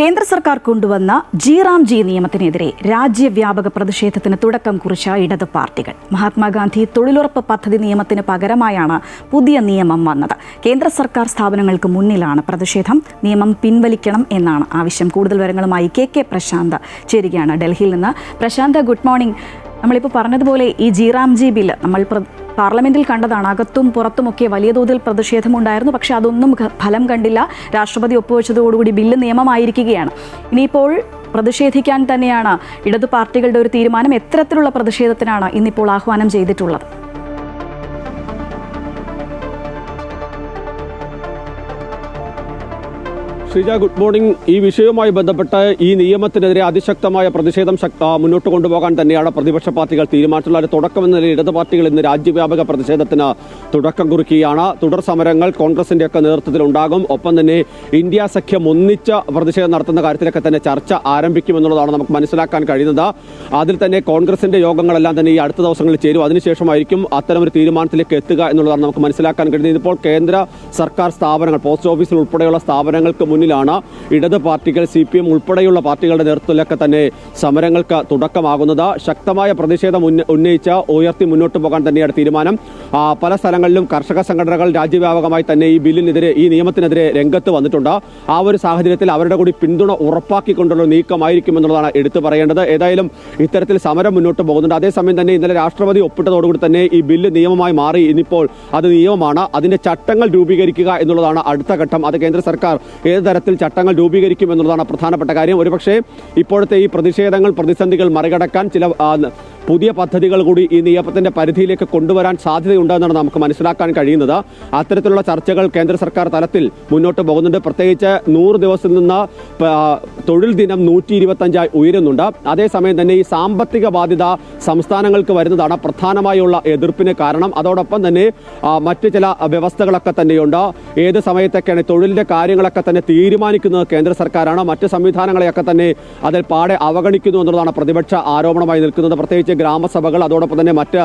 കേന്ദ്ര സർക്കാർ കൊണ്ടുവന്ന ജി നിയമത്തിനെതിരെ രാജ്യവ്യാപക പ്രതിഷേധത്തിന് തുടക്കം കുറിച്ച ഇടത് പാർട്ടികൾ. മഹാത്മാഗാന്ധി തൊഴിലുറപ്പ് പദ്ധതി നിയമത്തിന് പകരമായാണ് പുതിയ നിയമം വന്നത്. കേന്ദ്ര സർക്കാർ സ്ഥാപനങ്ങൾക്ക് മുന്നിലാണ് പ്രതിഷേധം. നിയമം പിൻവലിക്കണം എന്നാണ് ആവശ്യം. കൂടുതൽ വിവരങ്ങളുമായി കെ പ്രശാന്ത് ചേരുകയാണ് ഡൽഹിയിൽ നിന്ന്. Prashant, good morning. നമ്മളിപ്പോൾ പറഞ്ഞതുപോലെ ഈ ജി ബില്ല് നമ്മൾ പാർലമെന്റിൽ കണ്ടതാണ്. അകത്തും പുറത്തുമൊക്കെ വലിയ തോതിൽ പ്രതിഷേധമുണ്ടായിരുന്നു. പക്ഷേ അതൊന്നും ഫലം കണ്ടില്ല. രാഷ്ട്രപതി ഒപ്പുവെച്ചതോടുകൂടി ബില്ല് നിയമമായിരിക്കുകയാണ്. ഇനിയിപ്പോൾ പ്രതിഷേധിക്കാൻ തന്നെയാണ് ഇടതു പാർട്ടികളുടെ ഒരു തീരുമാനം. എത്തരത്തിലുള്ള പ്രതിഷേധത്തിനാണ് ഇന്നിപ്പോൾ ആഹ്വാനം ചെയ്തിട്ടുള്ളത്? Sreeja, good morning. ഈ വിഷയവുമായി ബന്ധപ്പെട്ട് ഈ നിയമത്തിനെതിരെ അതിശക്തമായ പ്രതിഷേധം മുന്നോട്ട് കൊണ്ടുപോകാൻ തന്നെയാണ് പ്രതിപക്ഷ പാർട്ടികൾ തീരുമാനിച്ചിട്ടുള്ളത്. തുടക്കമെന്ന നിലയിൽ ഇടത് പാർട്ടികൾ ഇന്ന് രാജ്യവ്യാപക പ്രതിഷേധത്തിന് തുടക്കം കുറിക്കുകയാണ്. തുടർ സമരങ്ങൾ കോൺഗ്രസിന്റെയൊക്കെ നേതൃത്വത്തിൽ ഉണ്ടാകും. ഒപ്പം തന്നെ ഇന്ത്യ സഖ്യം ഒന്നിച്ച് പ്രതിഷേധം നടത്തുന്ന കാര്യത്തിലൊക്കെ തന്നെ ചർച്ച ആരംഭിക്കുമെന്നുള്ളതാണ് നമുക്ക് മനസ്സിലാക്കാൻ കഴിയുന്നത്. അതിൽ തന്നെ കോൺഗ്രസിന്റെ യോഗങ്ങളെല്ലാം തന്നെ ഈ അടുത്ത ദിവസങ്ങളിൽ ചേരും. അതിനുശേഷമായിരിക്കും അത്തരമൊരു തീരുമാനത്തിലേക്ക് എത്തുക എന്നുള്ളതാണ് നമുക്ക് മനസ്സിലാക്കാൻ കഴിയുന്നത്. ഇതിപ്പോൾ കേന്ദ്ര സർക്കാർ സ്ഥാപനങ്ങൾ, പോസ്റ്റ് ഓഫീസിൽ ഉൾപ്പെടെയുള്ള സ്ഥാപനങ്ങൾക്ക് മുന്നിലാണ് ഇടത് പാർട്ടികൾ, CPM ഉൾപ്പെടെയുള്ള പാർട്ടികളുടെ നേതൃത്വത്തിലൊക്കെ തന്നെ സമരങ്ങൾക്ക് തുടക്കമാകുന്നത്. ശക്തമായ പ്രതിഷേധം ഉന്നയിച്ച് ഉയർത്തി മുന്നോട്ട് പോകാൻ തന്നെയാണ് തീരുമാനം. പല സ്ഥലങ്ങളിലും കർഷക സംഘടനകൾ രാജ്യവ്യാപകമായി തന്നെ ഈ ബില്ലിനെതിരെ, ഈ നിയമത്തിനെതിരെ രംഗത്ത് വന്നിട്ടുണ്ട്. ആ ഒരു സാഹചര്യത്തിൽ അവരുടെ കൂടി പിന്തുണ ഉറപ്പാക്കിക്കൊണ്ടുള്ള നീക്കമായിരിക്കും എന്നുള്ളതാണ് എടുത്തു പറയേണ്ടത്. ഏതായാലും ഇത്തരത്തിൽ സമരം മുന്നോട്ട് പോകുന്നുണ്ട്. അതേസമയം തന്നെ ഇന്നലെ രാഷ്ട്രപതി ഒപ്പിട്ടതോടുകൂടി തന്നെ ഈ ബില്ല് നിയമമായി മാറി. ഇനിയിപ്പോൾ അത് നിയമമാണ്. അതിന്റെ ചട്ടങ്ങൾ രൂപീകരിക്കുക എന്നുള്ളതാണ് അടുത്ത ഘട്ടം. അത് കേന്ദ്ര സർക്കാർ ഏത് തരത്തിൽ ചട്ടങ്ങൾ രൂപീകരിക്കും എന്നുള്ളതാണ് പ്രധാനപ്പെട്ട കാര്യം. ഒരുപക്ഷെ ഇപ്പോഴത്തെ ഈ പ്രതിഷേധങ്ങൾ, പ്രതിസന്ധികൾ മറികടക്കാൻ ചില പുതിയ പദ്ധതികൾ കൂടി ഈ നിയമത്തിന്റെ പരിധിയിലേക്ക് കൊണ്ടുവരാൻ സാധ്യതയുണ്ടെന്നാണ് നമുക്ക് മനസ്സിലാക്കാൻ കഴിയുന്നത്. അത്തരത്തിലുള്ള ചർച്ചകൾ കേന്ദ്ര സർക്കാർ തലത്തിൽ മുന്നോട്ട് പോകുന്നുണ്ട്. പ്രത്യേകിച്ച് 100 ദിവസത്തിൽ നിന്ന് തൊഴിൽ ദിനം 125 ഉയരുന്നുണ്ട്. അതേസമയം തന്നെ ഈ സാമ്പത്തിക ബാധ്യത സംസ്ഥാനങ്ങൾക്ക് വരുന്നതാണ് പ്രധാനമായുള്ള എതിർപ്പിന് കാരണം. അതോടൊപ്പം തന്നെ മറ്റ് ചില വ്യവസ്ഥകളൊക്കെ തന്നെയുണ്ട്. ഏത് സമയത്തൊക്കെയാണ് തൊഴിലിന്റെ കാര്യങ്ങളൊക്കെ തന്നെ തീരുമാനിക്കുന്നത് കേന്ദ്ര സർക്കാരാണ്. മറ്റ് സംവിധാനങ്ങളെയൊക്കെ തന്നെ അതിൽ പാടെ അവഗണിക്കുന്നു എന്നുള്ളതാണ് പ്രതിപക്ഷ ആരോപണമായി നിൽക്കുന്നത്. പ്രത്യേകിച്ച് ഗ്രാമസഭകൾ, അതോടൊപ്പം തന്നെ മറ്റ്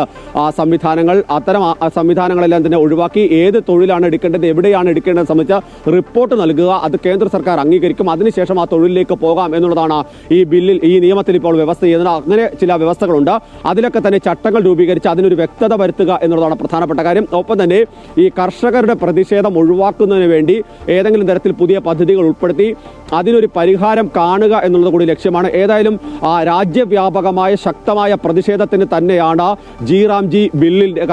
സംവിധാനങ്ങൾ, അത്തരം സംവിധാനങ്ങളെല്ലാം തന്നെ ഒഴിവാക്കി ഏത് തൊഴിലാണ് എടുക്കേണ്ടത്, എവിടെയാണ് എടുക്കേണ്ടത് സംബന്ധിച്ച റിപ്പോർട്ട് നൽകുക. അത് കേന്ദ്ര സർക്കാർ അംഗീകരിക്കും. അതിനുശേഷം ആ തൊഴിലിലേക്ക് പോകാം എന്നുള്ളതാണ് ഈ ബില്ലിൽ, ഈ നിയമത്തിൽ ഇപ്പോൾ വ്യവസ്ഥ ചെയ്യുന്നത്. അങ്ങനെ ചില വ്യവസ്ഥകളുണ്ട്. അതിലൊക്കെ തന്നെ ചട്ടങ്ങൾ രൂപീകരിച്ച് അതിനൊരു വ്യക്തത വരുത്തുക എന്നുള്ളതാണ് പ്രധാനപ്പെട്ട കാര്യം. ഒപ്പം തന്നെ ഈ കർഷകരുടെ പ്രതിഷേധം ഒഴിവാക്കുന്നതിന് വേണ്ടി ഏതെങ്കിലും തരത്തിൽ പുതിയ പദ്ധതികൾ ഉൾപ്പെടുത്തി അതിനൊരു പരിഹാരം കാണുക എന്നുള്ളത് കൂടി ലക്ഷ്യമാണ്. ഏതായാലും രാജ്യവ്യാപകമായ ശക്തമായ പ്രതിഷേധത്തിന് തന്നെയാണ് ജി ബില്ലിന്റെ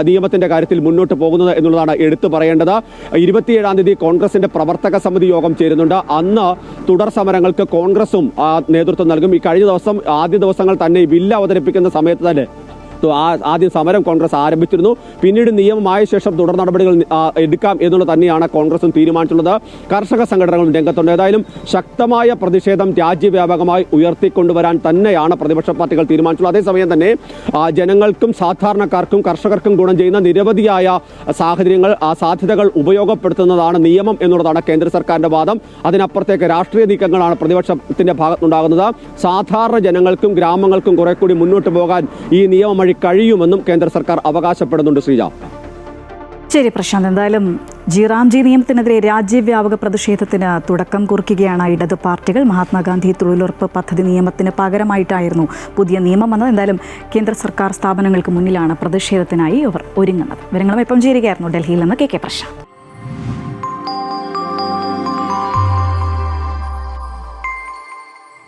നിയമത്തിന്റെ കാര്യത്തിൽ മുന്നോട്ട് പോകുന്നത് എന്നുള്ളതാണ് എടുത്തു പറയേണ്ടത്. 27-ാം തീയതി കോൺഗ്രസിന്റെ പ്രവർത്തക സമിതി യോഗം ചേരുന്നുണ്ട്. അന്ന് തുടർ സമരങ്ങൾക്ക് കോൺഗ്രസും നേതൃത്വം നൽകും. ഈ കഴിഞ്ഞ ദിവസം, ആദ്യ ദിവസങ്ങൾ തന്നെ ഈ ബില്ല് അവതരിപ്പിക്കുന്ന സമയത്ത് തന്നെ ആദ്യം സമരം കോൺഗ്രസ് ആരംഭിച്ചിരുന്നു. പിന്നീട് നിയമമായ ശേഷം തുടർ നടപടികൾ എടുക്കാം എന്നുള്ളത് തന്നെയാണ് കോൺഗ്രസും തീരുമാനിച്ചിട്ടുള്ളത്. കർഷക സംഘടനകളും രംഗത്തുണ്ട്. ഏതായാലും ശക്തമായ പ്രതിഷേധം രാജ്യവ്യാപകമായി ഉയർത്തിക്കൊണ്ടുവരാൻ തന്നെയാണ് പ്രതിപക്ഷ പാർട്ടികൾ തീരുമാനിച്ചിട്ടുള്ളത്. അതേസമയം തന്നെ ജനങ്ങൾക്കും സാധാരണക്കാർക്കും കർഷകർക്കും ഗുണം ചെയ്യുന്ന നിരവധിയായ സാഹചര്യങ്ങൾ, സാധ്യതകൾ ഉപയോഗപ്പെടുത്തുന്നതാണ് നിയമം എന്നുള്ളതാണ് കേന്ദ്ര സർക്കാരിന്റെ വാദം. അതിനപ്പുറത്തേക്ക് രാഷ്ട്രീയ നീക്കങ്ങളാണ് പ്രതിപക്ഷത്തിന്റെ ഭാഗത്തുണ്ടാകുന്നത്. സാധാരണ ജനങ്ങൾക്കും ഗ്രാമങ്ങൾക്കും കുറെ കൂടി മുന്നോട്ട് പോകാൻ ഈ നിയമം വഴി കഴിയുമെന്നും കേന്ദ്ര സർക്കാർ അവകാശപ്പെടുന്നുണ്ട്. ശ്രീജ. ശരി പ്രശാന്ത്, എന്തായാലും ജി നിയമത്തിനെതിരെ രാജ്യവ്യാപക പ്രതിഷേധത്തിന് തുടക്കം കുറിക്കുകയാണ് ഇടതു പാർട്ടികൾ. മഹാത്മാഗാന്ധി തൊഴിലുറപ്പ് പദ്ധതി നിയമത്തിന് പകരമായിട്ടായിരുന്നു പുതിയ നിയമം വന്നത്. എന്തായാലും കേന്ദ്ര സർക്കാർ സ്ഥാപനങ്ങൾക്ക് മുന്നിലാണ് പ്രതിഷേധത്തിനായി അവർ ഒരുങ്ങുന്നത്. വിവരങ്ങളും ഇപ്പം ചേരുകയായിരുന്നു ഡൽഹിയിൽ നിന്ന് കെ പ്രശാന്ത്.